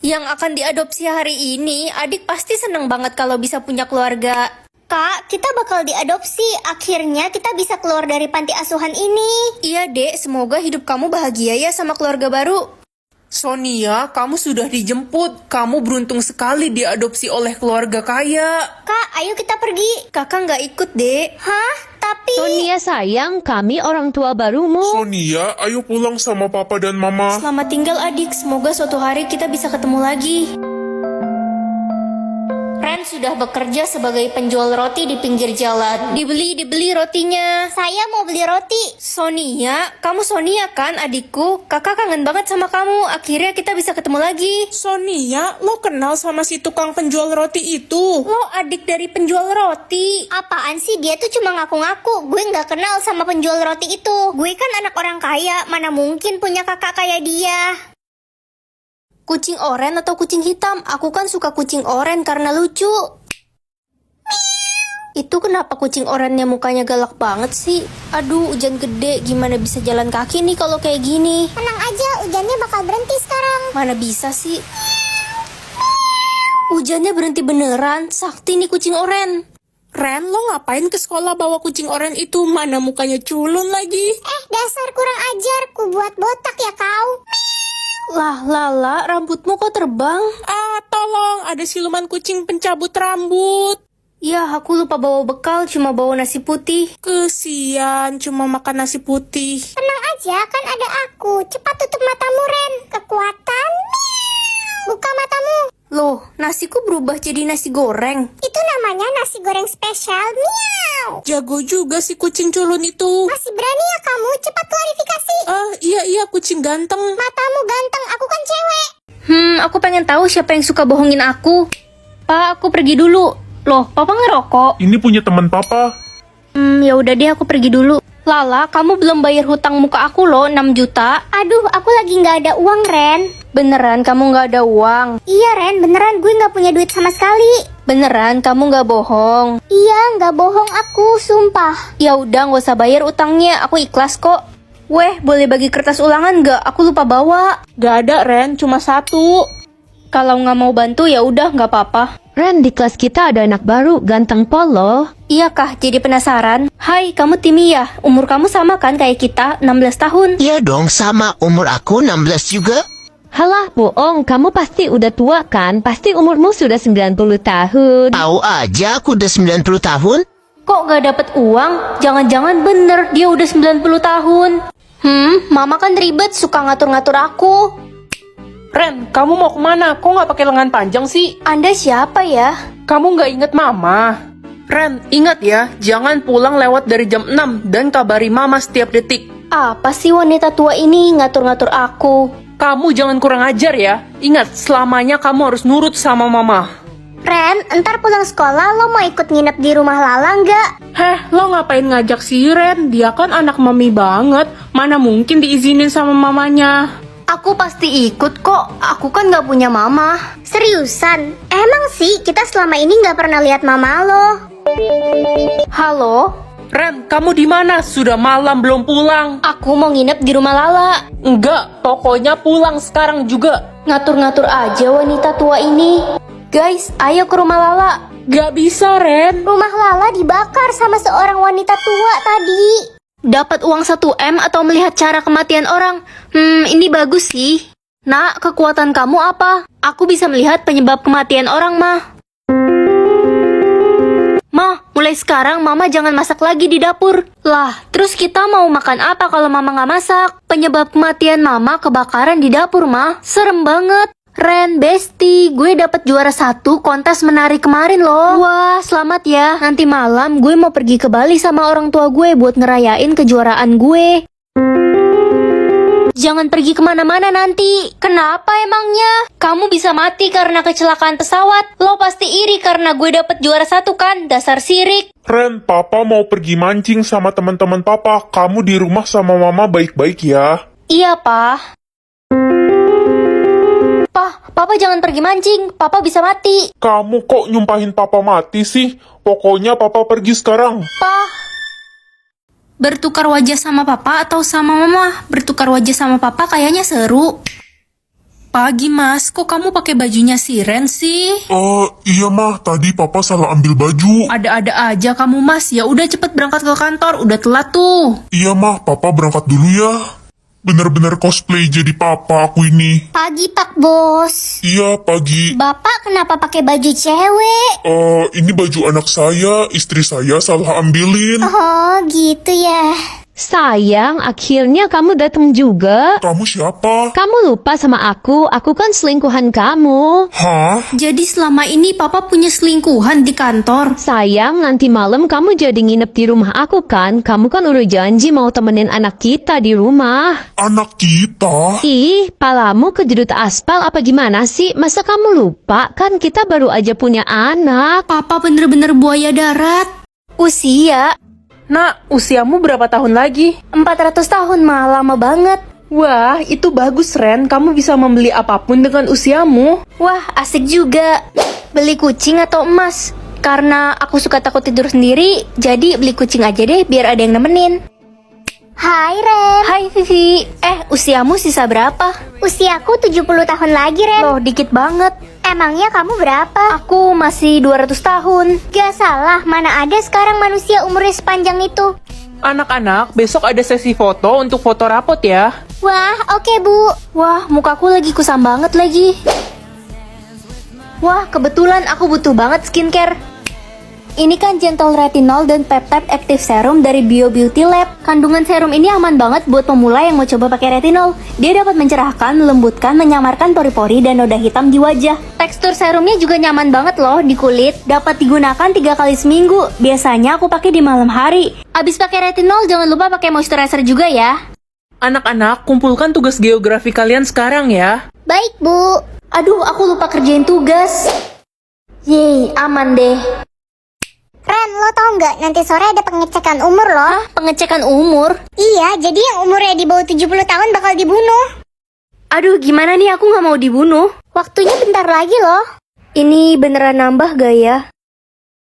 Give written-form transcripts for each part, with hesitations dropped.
Yang akan diadopsi hari ini, adik pasti seneng banget kalau bisa punya keluarga. Kak, kita bakal diadopsi. Akhirnya kita bisa keluar dari panti asuhan ini. Iya dek, semoga hidup kamu bahagia ya sama keluarga baru. Sonia, kamu sudah dijemput. Kamu beruntung sekali diadopsi oleh keluarga kaya. Kak, ayo kita pergi. Kakak nggak ikut dek. Hah? Tapi... Sonia sayang, kami orang tua barumu. Sonia, ayo pulang sama papa dan mama. Selamat tinggal adik, semoga suatu hari kita bisa ketemu lagi. Ren sudah bekerja sebagai penjual roti di pinggir jalan. Dibeli rotinya. Saya mau beli roti. Sonia, kamu Sonia kan adikku? Kakak kangen banget sama kamu. Akhirnya kita bisa ketemu lagi. Sonia, lo kenal sama si tukang penjual roti itu? Lo adik dari penjual roti. Apaan sih? Dia tuh cuma ngaku-ngaku. Gue nggak kenal sama penjual roti itu. Gue kan anak orang kaya. Mana mungkin punya kakak kayak dia. Kucing oranye atau kucing hitam? Aku kan suka kucing oranye karena lucu. Itu kenapa kucing oranye mukanya galak banget sih? Aduh, hujan gede. Gimana bisa jalan kaki nih kalau kayak gini? Tenang aja, hujannya bakal berhenti sekarang. Mana bisa sih? Hujannya berhenti beneran. Sakti nih kucing oranye. Ren, lo ngapain ke sekolah bawa kucing oranye itu? Mana mukanya culun lagi? Dasar kurang ajar. Ku buat botak ya kau. Lah, Lala, rambutmu kok terbang? Ah, tolong, ada siluman kucing pencabut rambut. Ya, aku lupa bawa bekal, cuma bawa nasi putih. Kesian, cuma makan nasi putih. Tenang aja, kan ada aku. Cepat tutup matamu, Ren. Kekuatan. Buka matamu. Loh, nasiku berubah jadi nasi goreng. Itu namanya nasi goreng spesial. Miau. Jago juga si kucing culun itu. Masih berani ya kamu? Cepat klarifikasi. Ah, iya, kucing ganteng. Matamu ganteng, aku kan cewek. Aku pengen tahu siapa yang suka bohongin aku. Pak, aku pergi dulu. Loh, Papa ngerokok? Ini punya teman papa. Ya udah deh, aku pergi dulu. Lala, kamu belum bayar hutang muka aku loh, 6 juta. Aduh, aku lagi nggak ada uang, Ren. Beneran kamu nggak ada uang? Iya, Ren, beneran gue nggak punya duit sama sekali. Beneran kamu nggak bohong? Iya, nggak bohong aku, sumpah. Ya udah, nggak usah bayar utangnya, aku ikhlas kok. Weh, boleh bagi kertas ulangan nggak? Aku lupa bawa. Gak ada, Ren, cuma satu. Kalau nggak mau bantu ya udah, nggak apa-apa. Ren, di kelas kita ada anak baru, ganteng polo. Iya kah, jadi penasaran? Hai, kamu Timi ya? Umur kamu sama kan kayak kita, 16 tahun? Iya dong, sama umur aku 16 juga. Halah, bohong, kamu pasti udah tua kan? Pasti umurmu sudah 90 tahun. Tahu aja aku udah 90 tahun. Kok nggak dapet uang? Jangan-jangan bener dia udah 90 tahun. Mama kan ribet, suka ngatur-ngatur aku. Ren, kamu mau kemana? Kok nggak pakai lengan panjang sih? Anda siapa ya? Kamu nggak inget mama? Ren, ingat ya, jangan pulang lewat dari jam 6 dan kabari mama setiap detik. Apa sih wanita tua ini ngatur-ngatur aku? Kamu jangan kurang ajar ya. Ingat, selamanya kamu harus nurut sama mama. Ren, entar pulang sekolah lo mau ikut nginep di rumah Lala nggak? Heh, lo ngapain ngajak si Ren? Dia kan anak mami banget. Mana mungkin diizinin sama mamanya? Aku pasti ikut kok, aku kan nggak punya mama. Seriusan? Emang sih kita selama ini nggak pernah lihat mama lo. Halo? Ren, kamu di mana? Sudah malam belum pulang. Aku mau nginep di rumah Lala. Enggak, pokoknya pulang sekarang juga. Ngatur-ngatur aja wanita tua ini. Guys, ayo ke rumah Lala. Gak bisa, Ren. Rumah Lala dibakar sama seorang wanita tua tadi. Dapat uang 1M atau melihat cara kematian orang? Ini bagus sih. Nak, kekuatan kamu apa? Aku bisa melihat penyebab kematian orang, Mah. Mah, mulai sekarang Mama jangan masak lagi di dapur. Lah, terus kita mau makan apa kalau Mama nggak masak? Penyebab kematian Mama kebakaran di dapur, Mah. Serem banget. Ren, Besti, gue dapet juara 1 kontes menari kemarin loh. Wah, selamat ya. Nanti malam gue mau pergi ke Bali sama orang tua gue buat ngerayain kejuaraan gue. Jangan pergi kemana-mana nanti. Kenapa emangnya? Kamu bisa mati karena kecelakaan pesawat. Lo pasti iri karena gue dapet juara 1 kan? Dasar sirik. Ren, papa mau pergi mancing sama teman-teman papa. Kamu di rumah sama mama baik-baik ya. Iya, Pak. Papa jangan pergi mancing. Papa bisa mati. Kamu kok nyumpahin papa mati sih? Pokoknya papa pergi sekarang. Pak. Bertukar wajah sama papa atau sama mama? Bertukar wajah sama papa kayaknya seru. Pagi mas, kok kamu pakai bajunya si Ren sih? Iya mah, tadi papa salah ambil baju. Ada-ada aja kamu mas, ya udah cepet berangkat ke kantor, udah telat tuh. Iya mah, papa berangkat dulu ya. Bener-bener cosplay jadi papa aku ini. Pagi Pak Bos. Iya, pagi. Bapak kenapa pakai baju cewek? Ini baju anak saya, istri saya salah ambilin. Oh gitu ya. Sayang, akhirnya kamu datang juga. Kamu siapa? Kamu lupa sama aku kan selingkuhan kamu. Hah? Jadi selama ini papa punya selingkuhan di kantor. Sayang, nanti malam kamu jadi nginep di rumah aku kan? Kamu kan udah janji mau temenin anak kita di rumah. Anak kita? Ih, palamu kejedut aspal apa gimana sih? Masa kamu lupa? Kan kita baru aja punya anak. Papa bener-bener buaya darat. Usia Nak, usiamu berapa tahun lagi? 400 tahun mah, lama banget. Wah, itu bagus Ren, kamu bisa membeli apapun dengan usiamu. Wah, asik juga. Beli kucing atau emas? Karena aku suka takut tidur sendiri, jadi beli kucing aja deh biar ada yang nemenin. Hai Ren. Hai Vivi, usiamu sisa berapa? Usiaku 70 tahun lagi Ren. Loh, dikit banget. Emangnya kamu berapa? Aku masih 200 tahun. Gak salah, mana ada sekarang manusia umurnya sepanjang itu. Anak-anak, besok ada sesi foto untuk foto rapot ya. Wah, oke Bu. Wah, mukaku lagi kusam banget lagi. Wah, kebetulan aku butuh banget skincare. Ini kan Gentle Retinol dan Peptide Active Serum dari Bio Beauty Lab. Kandungan serum ini aman banget buat pemula yang mau coba pakai retinol. Dia dapat mencerahkan, melembutkan, menyamarkan pori-pori dan noda hitam di wajah. Tekstur serumnya juga nyaman banget loh di kulit. Dapat digunakan 3 kali seminggu. Biasanya aku pakai di malam hari. Abis pakai retinol jangan lupa pakai moisturizer juga ya. Anak-anak, kumpulkan tugas geografi kalian sekarang ya. Baik Bu. Aduh, aku lupa kerjain tugas. Yeay, aman deh. Ren, lo tau nggak nanti sore ada pengecekan umur loh? Pengecekan umur? Iya, jadi yang umurnya di bawah 70 tahun bakal dibunuh. Aduh, gimana nih aku nggak mau dibunuh? Waktunya bentar lagi loh. Ini beneran nambah gak ya?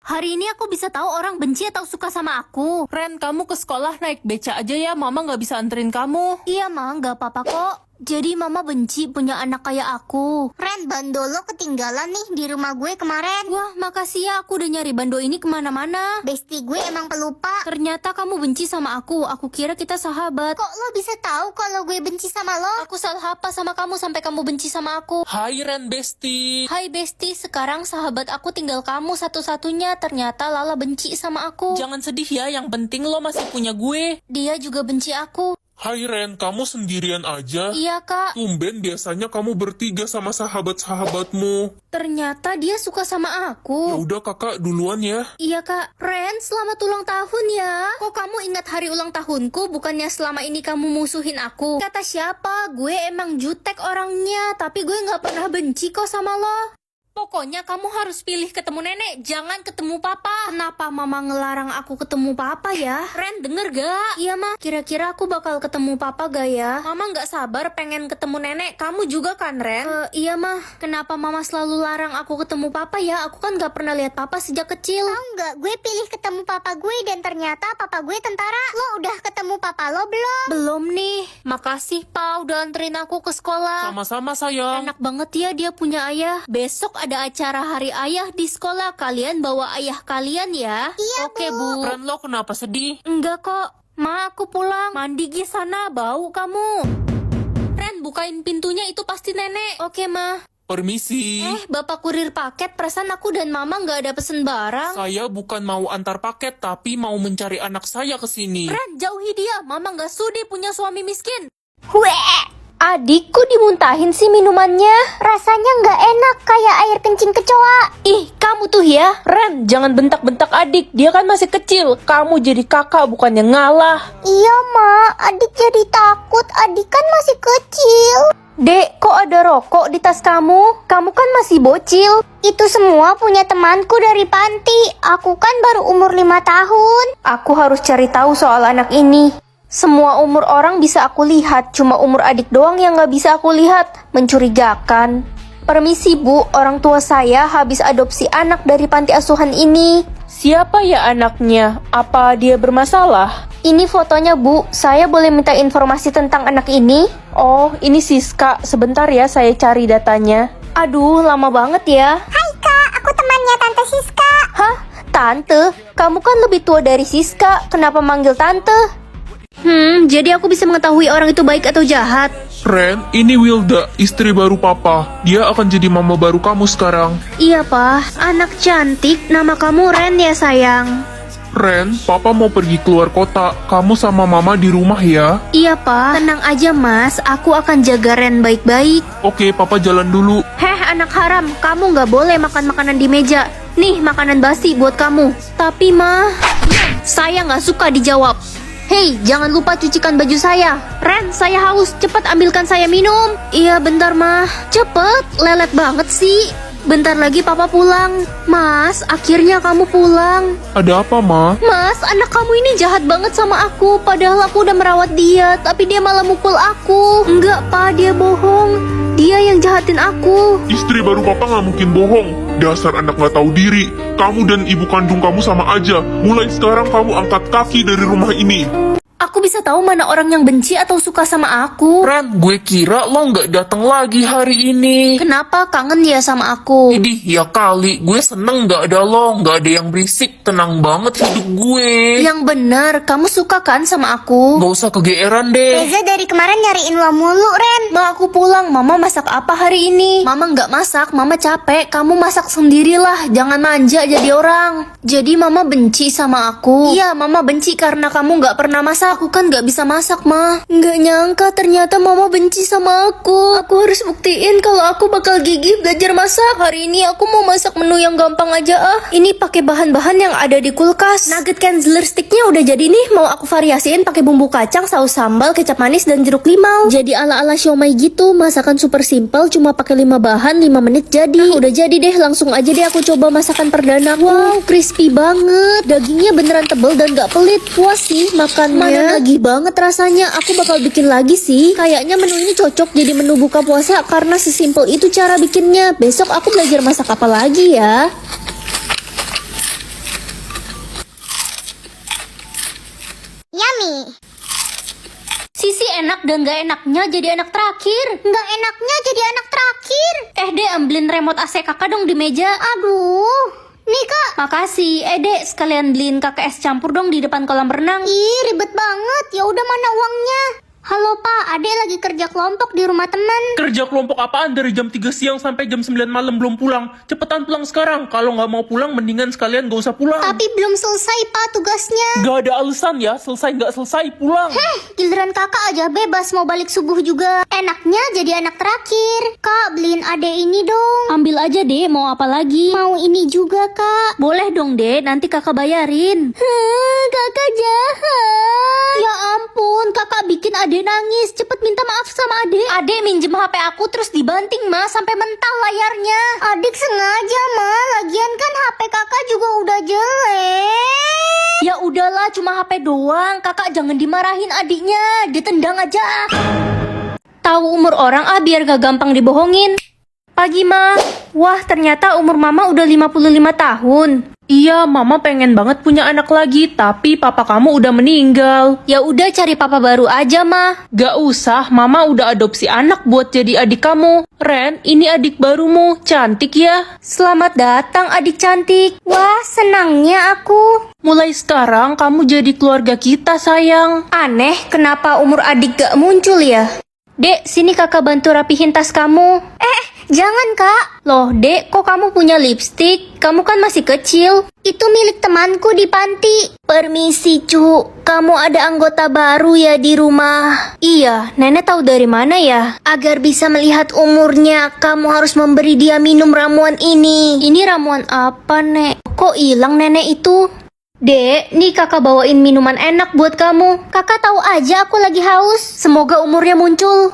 Hari ini aku bisa tahu orang benci atau suka sama aku. Ren, kamu ke sekolah naik beca aja ya, mama nggak bisa anterin kamu. Iya, Ma, nggak apa-apa kok. Jadi mama benci punya anak kayak aku. Ren, bando lo ketinggalan nih di rumah gue kemarin. Wah, makasih ya, aku udah nyari bando ini kemana-mana. Besti gue emang pelupa. Ternyata kamu benci sama aku kira kita sahabat. Kok lo bisa tahu kalau gue benci sama lo? Aku salah apa sama kamu sampai kamu benci sama aku? Hai Ren Besti. Hai Besti, sekarang sahabat aku tinggal kamu satu-satunya. Ternyata Lala benci sama aku. Jangan sedih ya, yang penting lo masih punya gue. Dia juga benci aku. Hai Ren, kamu sendirian aja? Iya, Kak. Tumben biasanya kamu bertiga sama sahabat-sahabatmu. Ternyata dia suka sama Ya aku. udah kakak duluan ya. Iya, Kak. Ren, selamat ulang tahun ya. Kok kamu ingat hari ulang tahunku? Bukannya selama ini kamu musuhin aku? Kata siapa? Gue emang jutek orangnya. Tapi gue gak pernah benci kok sama lo. Pokoknya kamu harus pilih ketemu nenek, jangan ketemu papa. Kenapa mama ngelarang aku ketemu papa ya? Ren, denger gak? Iya, Ma. Kira-kira aku bakal ketemu papa gak ya? Mama gak sabar pengen ketemu nenek. Kamu juga kan, Ren? Iya, Ma. Kenapa mama selalu larang aku ketemu papa ya? Aku kan gak pernah lihat papa sejak kecil. Tahu nggak, gue pilih ketemu papa gue dan ternyata papa gue tentara. Lo udah ketemu papa lo belum? Belum nih. Makasih, Pa, udah anterin aku ke sekolah. Sama-sama sayang. Enak banget ya dia punya ayah. Besok ada acara hari ayah di sekolah. Kalian bawa ayah kalian ya. Iya, Oke, Bu. Bu. Ren, lo kenapa sedih? Enggak kok. Ma, aku pulang. Mandi gi sana, bau kamu. Ren, bukain pintunya, itu pasti nenek. Oke, Ma. Permisi. Bapak kurir paket, perasaan aku dan Mama nggak ada pesen barang. Saya bukan mau antar paket, tapi mau mencari anak saya ke sini. Ren, jauhi dia. Mama nggak sudi punya suami miskin. Weh, Adikku dimuntahin sih minumannya. rasanya nggak enak kayak air kencing kecoa. Ih, kamu tuh ya. Ren, jangan bentak-bentak adik. Dia kan masih kecil. Kamu jadi kakak bukannya ngalah. Iya, Ma. Adik jadi takut. Adik kan masih kecil. Dek, kok ada rokok di tas kamu? Kamu kan masih bocil. Itu semua punya temanku dari panti. Aku kan baru umur 5 tahun. Aku harus cari tahu soal anak ini. Semua umur orang bisa aku lihat, cuma umur adik doang yang nggak bisa aku lihat. Mencurigakan. Permisi, Bu, orang tua saya habis adopsi anak dari panti asuhan ini. Siapa ya anaknya? Apa dia bermasalah? Ini fotonya, Bu. Saya boleh minta informasi tentang anak ini? Oh, ini Siska. Sebentar ya, saya cari datanya. Aduh, lama banget ya. Hai kak, aku temannya Tante Siska. Hah? Tante? Kamu kan lebih tua dari Siska. Kenapa manggil tante? Jadi aku bisa mengetahui orang itu baik atau jahat. Ren, ini Wilda, istri baru papa. Dia akan jadi mama baru kamu sekarang. Iya, Pak. Anak cantik. Nama kamu Ren ya, sayang. Ren, papa mau pergi keluar kota. Kamu sama mama di rumah ya. Iya, Pak. Tenang aja, Mas. Aku akan jaga Ren baik-baik. Oke, papa jalan dulu. Heh, anak haram. Kamu nggak boleh makan makanan di meja. Nih, makanan basi buat kamu. Tapi, Ma, saya nggak suka dijawab. Hei, jangan lupa cucikan baju saya. Ren, saya haus. Cepat ambilkan saya minum. Iya, bentar, Ma. Cepet, lelet banget sih. Bentar lagi papa pulang. Mas, akhirnya kamu pulang. Ada apa, Ma? Mas, anak kamu ini jahat banget sama aku. Padahal aku udah merawat dia, tapi dia malah mukul aku. Enggak, Pak, dia bohong. Dia yang jahatin aku. Istri baru papa nggak mungkin bohong. Dasar anak nggak tahu diri. Kamu dan ibu kandung kamu sama aja. Mulai sekarang kamu angkat kaki dari rumah ini. Aku bisa tahu mana orang yang benci atau suka sama aku. Ren, gue kira lo nggak datang lagi hari ini. Kenapa kangen ya sama aku? Idih, ya kali. Gue seneng nggak ada lo, nggak ada yang berisik. Tenang banget hidup gue. Yang benar, kamu suka kan sama aku? Gak usah kegeeran deh. Reza dari kemarin nyariin lo mulu, Ren. Ma, aku pulang. Mama masak apa hari ini? Mama nggak masak, Mama capek. Kamu masak sendirilah. Jangan manja jadi orang. Jadi Mama benci sama aku? Iya, Mama benci karena kamu nggak pernah masak. Aku kan nggak bisa masak, Ma. Nggak nyangka ternyata Mama benci sama aku. Aku harus buktiin kalau aku bakal gigih belajar masak. Hari ini aku mau masak menu yang gampang aja ah. Ini pakai bahan-bahan yang ada di kulkas. Nugget Kenzler sticknya udah jadi nih. Mau aku variasiin pakai bumbu kacang, saus sambal, kecap manis, dan jeruk limau. Jadi ala-ala siomay gitu. Masakan super simple, cuma pakai 5 bahan, 5 menit jadi. Udah jadi deh, langsung aja deh aku coba masakan perdana. Wow, crispy banget. Dagingnya beneran tebel dan gak pelit. Puas sih makannya. Nagih banget rasanya. Aku bakal bikin lagi sih. Kayaknya menu ini cocok jadi menu buka puasa karena sesimpel itu cara bikinnya. Besok aku belajar masak apa lagi ya. Yummy. Sisi enak dan gak enaknya jadi anak terakhir. Nggak enaknya jadi anak terakhir. Dek, ambilin remote AC kakak dong di meja. Aduh. Nih kak. Makasih. Dek, sekalian beliin kakak es campur dong di depan kolam renang. Ih, ribet banget. Ya udah, mana uangnya? Halo Pak, Ade lagi kerja kelompok di rumah teman. Kerja kelompok apaan dari jam 3 siang sampai jam 9 malam belum pulang? Cepetan pulang sekarang. Kalau nggak mau pulang, mendingan sekalian gak usah pulang. Tapi belum selesai Pak tugasnya. Gak ada alasan ya, selesai nggak selesai pulang. Giliran kakak aja bebas mau balik subuh juga. Enaknya jadi anak terakhir. Kak, beliin Ade ini dong. Ambil aja deh, mau apa lagi? Mau ini juga kak. Boleh dong deh, nanti kakak bayarin. Kakak jahat. Ya ampun, kakak bikin Ade nangis. Cepet minta maaf sama Ade. Ade minjem HP aku terus dibanting, Ma, sampai mental layarnya. Adik sengaja mah. Lagian kan HP kakak juga udah jelek. Ya udahlah, cuma HP doang. Kakak jangan dimarahin adiknya, ditendang aja. Tahu umur orang biar gak gampang dibohongin. Pagi, Ma. Wah, ternyata umur Mama udah 55 tahun. Iya, Mama pengen banget punya anak lagi, tapi papa kamu udah meninggal. Ya udah cari papa baru aja, Ma. Gak usah, Mama udah adopsi anak buat jadi adik kamu. Ren, ini adik barumu, cantik ya. Selamat datang adik cantik. Wah, senangnya aku. Mulai sekarang kamu jadi keluarga kita, sayang. Aneh, kenapa umur adik gak muncul ya? Dek, sini kakak bantu rapihin tas kamu. Jangan kak. Loh, Dek, kok kamu punya lipstik? Kamu kan masih kecil. Itu milik temanku di panti. Permisi, Cu. Kamu ada anggota baru ya di rumah? Iya, Nenek tahu dari mana ya? Agar bisa melihat umurnya, kamu harus memberi dia minum ramuan ini. Ini ramuan apa, Nek? Kok hilang Nenek itu? Dek, nih kakak bawain minuman enak buat kamu. Kakak tahu aja aku lagi haus. Semoga umurnya muncul.